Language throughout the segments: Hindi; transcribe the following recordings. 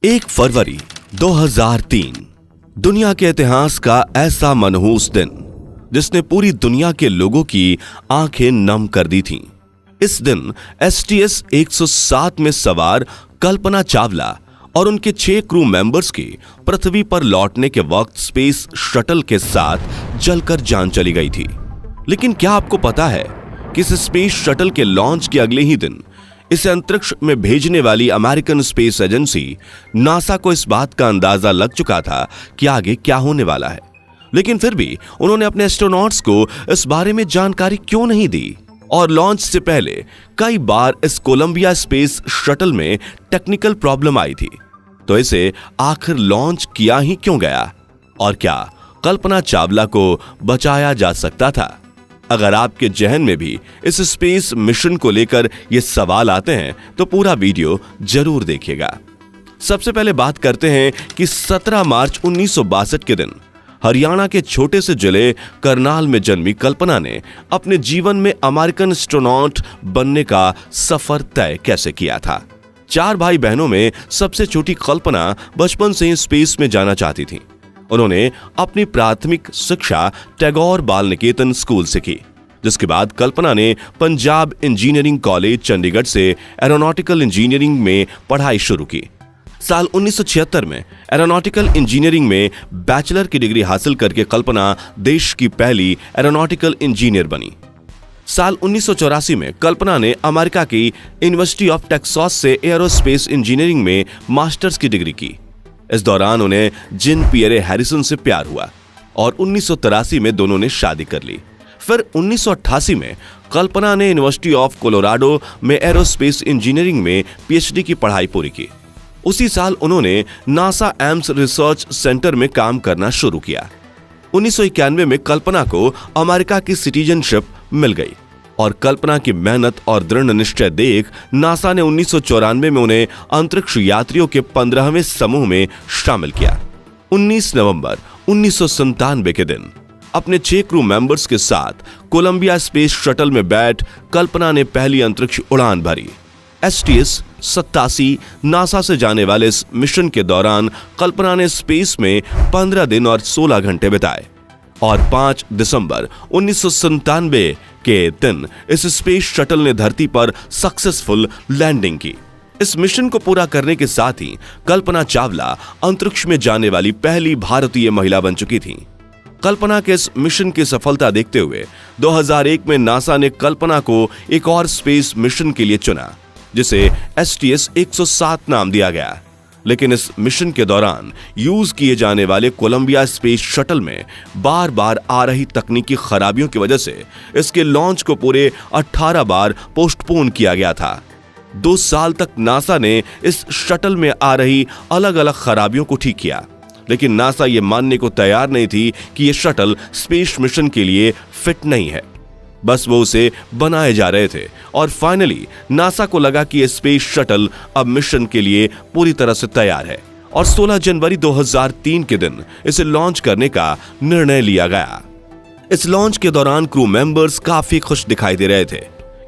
1 फरवरी 2003 दुनिया के इतिहास का ऐसा मनहूस दिन जिसने पूरी दुनिया के लोगों की आंखें नम कर दी थीं। इस दिन STS 107 में सवार कल्पना चावला और उनके 6 क्रू मेंबर्स की पृथ्वी पर लौटने के वक्त स्पेस शटल के साथ जलकर जान चली गई थी। लेकिन क्या आपको पता है कि इस स्पेस शटल के लॉन्च के अगले ही दिन इसे अंतरिक्ष में भेजने वाली अमेरिकन स्पेस एजेंसी नासा को इस बात का अंदाजा लग चुका था कि आगे क्या होने वाला है, लेकिन फिर भी उन्होंने अपने एस्ट्रोनॉट्स को इस बारे में जानकारी क्यों नहीं दी। और लॉन्च से पहले कई बार इस कोलंबिया स्पेस शटल में टेक्निकल प्रॉब्लम आई थी, तो इसे आखिर लॉन्च किया ही क्यों गया और क्या कल्पना चावला को बचाया जा सकता था? अगर आपके जहन में भी इस स्पेस मिशन को लेकर ये सवाल आते हैं तो पूरा वीडियो जरूर देखिएगा। सबसे पहले बात करते हैं कि 17 मार्च 1962 के दिन हरियाणा के छोटे से जिले करनाल में जन्मी कल्पना ने अपने जीवन में अमेरिकन एस्ट्रोनॉट बनने का सफर तय कैसे किया था। 4 भाई बहनों में सबसे छोटी कल्पना बचपन से ही स्पेस में जाना चाहती थी। उन्होंने अपनी प्राथमिक शिक्षा टैगोर बाल निकेतन स्कूल से की, जिसके बाद कल्पना ने पंजाब इंजीनियरिंग कॉलेज चंडीगढ़ से एरोनॉटिकल इंजीनियरिंग में पढ़ाई शुरू की। साल 1976 में एरोनॉटिकल इंजीनियरिंग में बैचलर की डिग्री हासिल करके कल्पना देश की पहली एरोनॉटिकल इंजीनियर बनी। साल 1984 में कल्पना ने अमेरिका की यूनिवर्सिटी ऑफ टेक्सास से एरोस्पेस इंजीनियरिंग में मास्टर्स की डिग्री की। इस दौरान उन्हें जिन पियरे हैरिसन से प्यार हुआ और 1983 में दोनों ने शादी कर ली। फिर 1988 में कल्पना ने यूनिवर्सिटी ऑफ कोलोराडो में एरोस्पेस इंजीनियरिंग में PhD की पढ़ाई पूरी की। उसी साल उन्होंने नासा एम्स रिसर्च सेंटर में काम करना शुरू किया। 1991 में कल्पना को अमेरिका की सिटीजनशिप मिल गई और कल्पना की मेहनत और दृढ़ निश्चय देख नासा ने 1994 में उन्हें अंतरिक्ष यात्रियों के 15वें समूह में शामिल किया। 19 नवंबर 1997 के दिन अपने 6 क्रू मेंबर्स के साथ कोलंबिया स्पेस शटल में बैठ कल्पना ने पहली अंतरिक्ष उड़ान भरी। STS 87 नासा से जाने वाले इस मिशन के दौरान कल्पना ने स्पेस में 15 दिन और 16 घंटे बिताए और 5 दिसंबर 1997 के दिन इस स्पेस शटल ने धरती पर सक्सेसफुल लैंडिंग की। इस मिशन को पूरा करने के साथ ही कल्पना चावला अंतरिक्ष में जाने वाली पहली भारतीय महिला बन चुकी थी। कल्पना के इस मिशन की सफलता देखते हुए 2001 में नासा ने कल्पना को एक और स्पेस मिशन के लिए चुना, जिसे STS 107 नाम दिया गया। लेकिन इस मिशन के दौरान यूज किए जाने वाले कोलंबिया स्पेस शटल में बार बार आ रही तकनीकी खराबियों की वजह से इसके लॉन्च को पूरे 18 बार पोस्टपोन किया गया था। 2 साल तक नासा ने इस शटल में आ रही अलग अलग खराबियों को ठीक किया, लेकिन नासा ये मानने को तैयार नहीं थी कि ये शटल स्पेस मिशन के लिए फिट नहीं है। बस वो उसे बनाए जा रहे थे और फाइनली नासा को लगा कि ये स्पेस शटल अब मिशन के लिए पूरी तरह से तैयार है और 16 जनवरी 2003 के दिन इसे लॉन्च करने का निर्णय लिया गया। इस लॉन्च के दौरान क्रू मेंबर्स काफी खुश दिखाई दे रहे थे,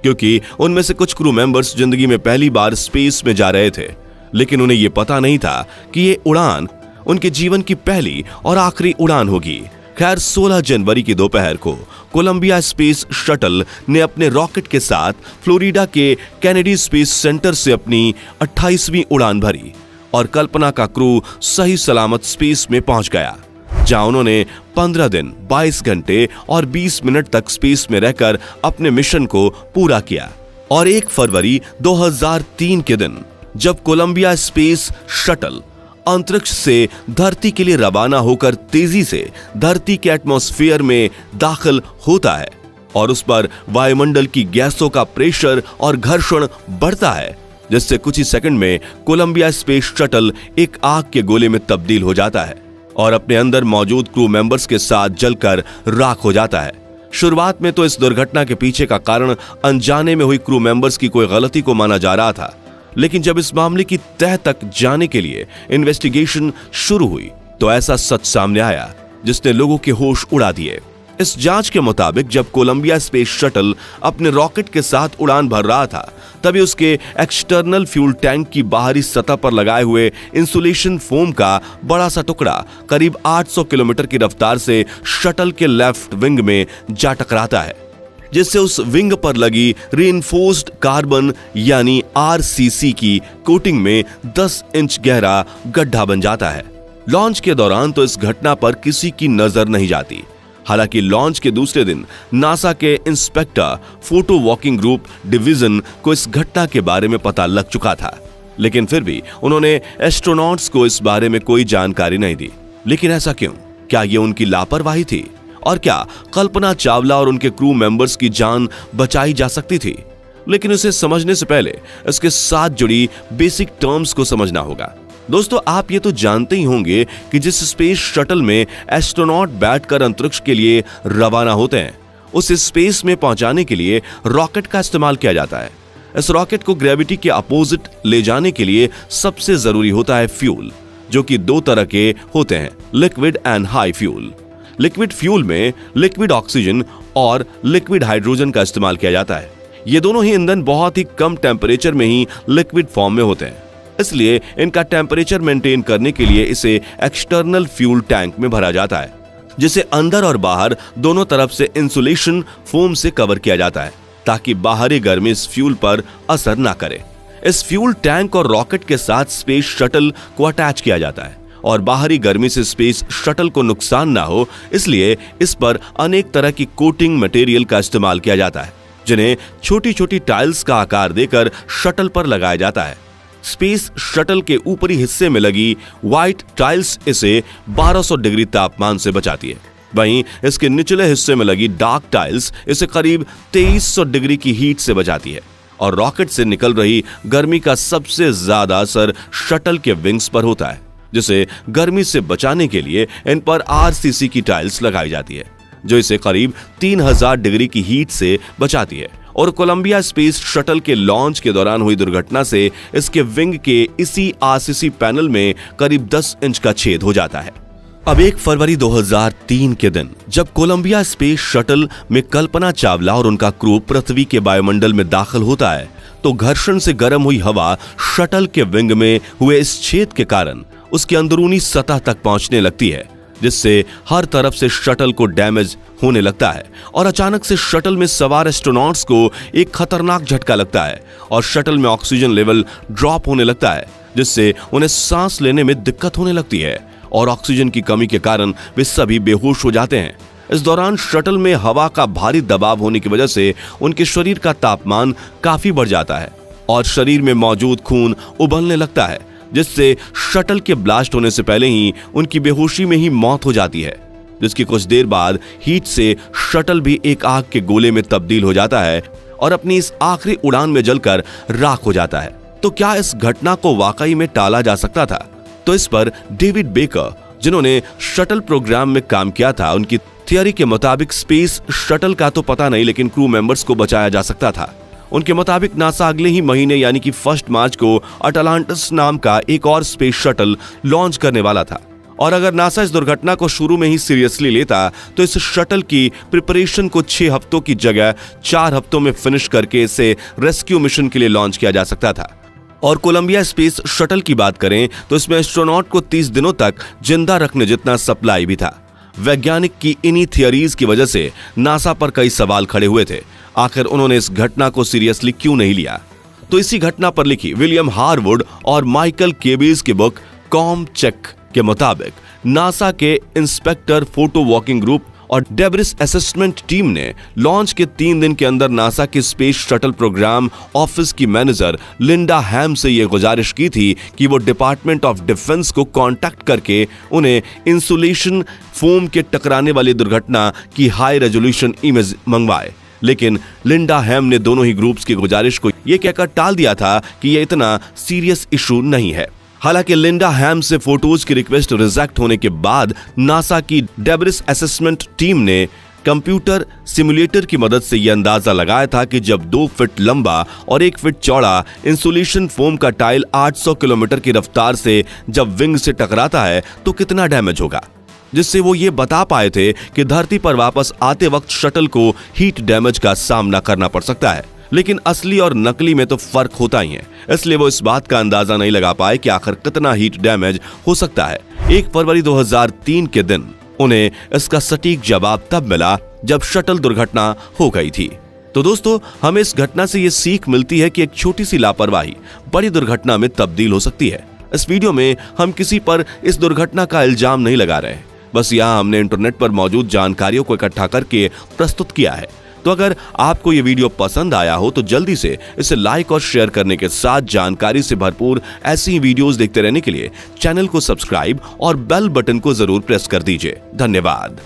क्योंकि उनमें से कुछ क्रू मेंबर्स जिंदगी में पहली बार स्पेस में जा रहे थे, लेकिन उन्हें यह पता नहीं था कि ये उड़ान उनके जीवन की पहली और आखिरी उड़ान होगी। खैर 16 जनवरी की दोपहर को कोलंबिया स्पेस शटल ने अपने रॉकेट के साथ फ्लोरिडा के कैनेडी स्पेस सेंटर से अपनी 28वीं उड़ान भरी और कल्पना का क्रू सही सलामत स्पेस में पहुंच गया, जहां उन्होंने 15 दिन 22 घंटे और 20 मिनट तक स्पेस में रहकर अपने मिशन को पूरा किया। और 1 फरवरी 2003 के दिन जब कोलंबिया स्पेस शटल अंतरिक्ष से धरती के लिए रवाना होकर तेजी से धरती के एटमॉस्फेयर में दाखिल होता है और उस पर वायुमंडल की गैसों का प्रेशर और घर्षण बढ़ता है, जिससे कुछ ही सेकंड में कोलंबिया स्पेस शटल एक आग के गोले में तब्दील हो जाता है और अपने अंदर मौजूद क्रू मेंबर्स के साथ जलकर राख हो जाता है। शुरुआत में तो इस दुर्घटना के पीछे का कारण अनजाने में हुई क्रू मेंबर्स की कोई गलती को माना जा रहा था, लेकिन जब इस मामले की तह तक जाने के लिए इन्वेस्टिगेशन शुरू हुई तो ऐसा सच सामने आया जिसने लोगों के होश उड़ा दिए। इस जांच के मुताबिक जब कोलंबिया स्पेस शटल अपने रॉकेट के साथ उड़ान भर रहा था, तभी उसके एक्सटर्नल फ्यूल टैंक की बाहरी सतह पर लगाए हुए इंसुलेशन फोम का बड़ा सा टुकड़ा करीब 800 किलोमीटर की रफ्तार से शटल के लेफ्ट विंग में जा टकराता है, जिससे उस विंग पर लगी रीइंफोर्स्ड कार्बन यानी आरसीसी की कोटिंग में 10 इंच गहरा गड्ढा बन जाता है। लॉन्च के दौरान तो इस घटना पर किसी की नजर नहीं जाती। हालांकि लॉन्च के दूसरे दिन नासा के inspector photo walking group division को इस घटना के बारे में पता लग चुका था, लेकिन फिर भी उन्होंने एस्ट्रोनॉट्स को इस बारे में कोई जानकारी नहीं दी। लेकिन ऐसा क्यों? क्या ये उनकी लापरवाही थी? और क्या कल्पना चावला और उनके क्रू मेंबर्स की जान बचाई जा सकती थी? लेकिन उसे समझने से पहले इसके साथ जुड़ी बेसिक टर्म्स को समझना होगा। दोस्तों, आप ये तो जानते ही होंगे कि जिस स्पेस शटल में एस्ट्रोनॉट बैठकर अंतरिक्ष के लिए रवाना होते हैं, उस स्पेस में पहुंचाने के लिए रॉकेट का इस्तेमाल किया जाता है। इस रॉकेट को ग्रेविटी के अपोजिट ले जाने के लिए सबसे जरूरी होता है फ्यूल, जो कि दो तरह के होते हैं, liquid and high fuel. Liquid fuel में लिक्विड ऑक्सीजन और लिक्विड हाइड्रोजन का इस्तेमाल किया जाता है। ये दोनों ही ईंधन बहुत ही कम टेम्परेचर में ही लिक्विड फॉर्म में होते हैं, इसलिए इनका टेम्परेचर मेंटेन करने के लिए इसे एक्सटर्नल फ्यूल टैंक में भरा जाता है, जिसे अंदर और बाहर दोनों तरफ से इंसुलेशन फोम से कवर किया जाता है, ताकि बाहरी गर्मी इस फ्यूल पर असर ना करे। इस फ्यूल टैंक और रॉकेट के साथ स्पेस शटल को अटैच किया जाता है, और बाहरी गर्मी से स्पेस शटल को नुकसान ना हो, इसलिए इस पर अनेक तरह की कोटिंग मटेरियल का इस्तेमाल किया जाता है, जिन्हें छोटी छोटी टाइल्स का आकार देकर शटल पर लगाया जाता है। स्पेस शटल के ऊपरी हिस्से में लगी व्हाइट टाइल्स इसे 1200 डिग्री तापमान से बचाती है। वहीं इसके निचले हिस्से में लगी डार्क टाइल्स इसे करीब 2300 डिग्री की हीट से बचाती है। और रॉकेट से निकल रही गर्मी का सबसे ज्यादा असर शटल के विंग्स पर होता है, जिसे गर्मी से बचाने के लिए इन पर आरसीसी की टाइल्स लगाई जाती है, जो इसे करीब 3000 डिग्री की हीट से बचाती है। और कोलंबिया स्पेस शटल के लॉन्च के दौरान हुई दुर्घटना से इसके विंग के इसी आरसीसी पैनल में करीब 10 इंच का छेद हो जाता है। अब 1 फरवरी 2003 के दिन जब कोलंबिया स्पेस शटल में कल्पना चावला और उनका क्रू पृथ्वी के वायुमंडल में दाखिल होता है, तो घर्षण से गर्म हुई हवा शटल के विंग में हुए इस छेद के कारण उसकी अंदरूनी सतह तक पहुंचने लगती है, जिससे हर तरफ से शटल को डैमेज होने लगता है। और अचानक से शटल में सवार एस्ट्रोनॉट्स को एक खतरनाक झटका लगता है और शटल में ऑक्सीजन लेवल ड्रॉप होने लगता है, जिससे उन्हें सांस लेने में दिक्कत होने लगती है और ऑक्सीजन की कमी के कारण वे सभी बेहोश हो जाते हैं। इस दौरान शटल में हवा का भारी दबाव होने की वजह से उनके शरीर का तापमान काफी बढ़ जाता है और शरीर में मौजूद खून उबलने लगता है, जिससे शटल के ब्लास्ट होने से पहले ही उनकी बेहोशी में ही मौत हो जाती है, जिसकी कुछ देर बाद हीट से शटल भी एक आग के गोले में तब्दील हो जाता है और अपनी इस आखिरी उड़ान में जलकर राख हो जाता है। तो क्या इस घटना को वाकई में टाला जा सकता था? तो इस पर डेविड बेकर, जिन्होंने शटल प्रोग्राम में काम किया था, उनकी थियरी के मुताबिक स्पेस शटल का तो पता नहीं, लेकिन क्रू मेंबर्स को बचाया जा सकता था। उनके मुताबिक नासा अगले ही महीने यानी कि 1 मार्च को अटलांटिस नाम का एक और स्पेस शटल लॉन्च करने वाला था। और अगर नासा इस दुर्घटना को शुरू में ही सीरियसली लेता तो इस शटल की प्रिपरेशन को 6 हफ्तों की जगह 4 हफ्तों में फिनिश करके इसे रेस्क्यू मिशन के लिए लॉन्च किया जा सकता था। और कोलंबिया स्पेस शटल की बात करें तो इसमें एस्ट्रोनॉट को 30 दिनों तक जिंदा रखने जितना सप्लाई भी था। वैज्ञानिक की इन्हीं थियरीज की वजह से नासा पर कई सवाल खड़े हुए थे। आखिर उन्होंने इस घटना को सीरियसली क्यों नहीं लिया? तो इसी घटना पर लिखी विलियम हारवुड और माइकल केबीज की बुक कॉम चेक के मुताबिक नासा के इंस्पेक्टर फोटो वॉकिंग ग्रुप और डेब्रिस असेसमेंट टीम ने लॉन्च के 3 दिन के अंदर नासा के स्पेस शटल प्रोग्राम ऑफिस की मैनेजर लिंडा हैम से यह गुजारिश की थी कि वो डिपार्टमेंट ऑफ डिफेंस को कांटेक्ट करके उन्हें इंसुलेशन फोम के टकराने वाली दुर्घटना की हाई रेजोल्यूशन इमेज मंगवाए। लेकिन लिंडा हैम ने दोनों ही ग्रुप्स की गुजारिश को यह कहकर टाल दिया था कि यह इतना सीरियस इशू नहीं है। हालांकि लिंडा हैम से फोटोज की रिक्वेस्ट रिजेक्ट होने के बाद नासा की डेब्रिस असेसमेंट टीम ने कंप्यूटर सिमुलेटर की मदद से यह अंदाजा लगाया था कि जब 2 फीट लंबा और 1 फीट चौड़ा इंसुलेशन फोम का टाइल 800 किलोमीटर की रफ्तार से जब विंग से टकराता है तो कितना डैमेज होगा। जिससे वो ये बता पाए थे कि धरती पर वापस आते वक्त शटल को हीट डैमेज का सामना करना पड़ सकता है। लेकिन असली और नकली में तो फर्क होता ही है, इसलिए वो इस बात का अंदाजा नहीं लगा पाए कि आखिर कितना हीट डैमेज हो सकता है। 1 फरवरी 2003 के दिन उन्हें इसका सटीक जवाब तब मिला जब शटल दुर्घटना हो गई थी। तो दोस्तों, हमें इस घटना से ये सीख मिलती है कि एक छोटी सी लापरवाही बड़ी दुर्घटना में तब्दील हो सकती है। इस वीडियो में हम किसी पर इस दुर्घटना का इल्जाम नहीं लगा रहे, बस यहाँ हमने इंटरनेट पर मौजूद जानकारियों को इकट्ठा करके प्रस्तुत किया है। तो अगर आपको ये वीडियो पसंद आया हो तो जल्दी से इसे लाइक और शेयर करने के साथ जानकारी से भरपूर ऐसी ही वीडियोस देखते रहने के लिए चैनल को सब्सक्राइब और बेल बटन को जरूर प्रेस कर दीजिए। धन्यवाद।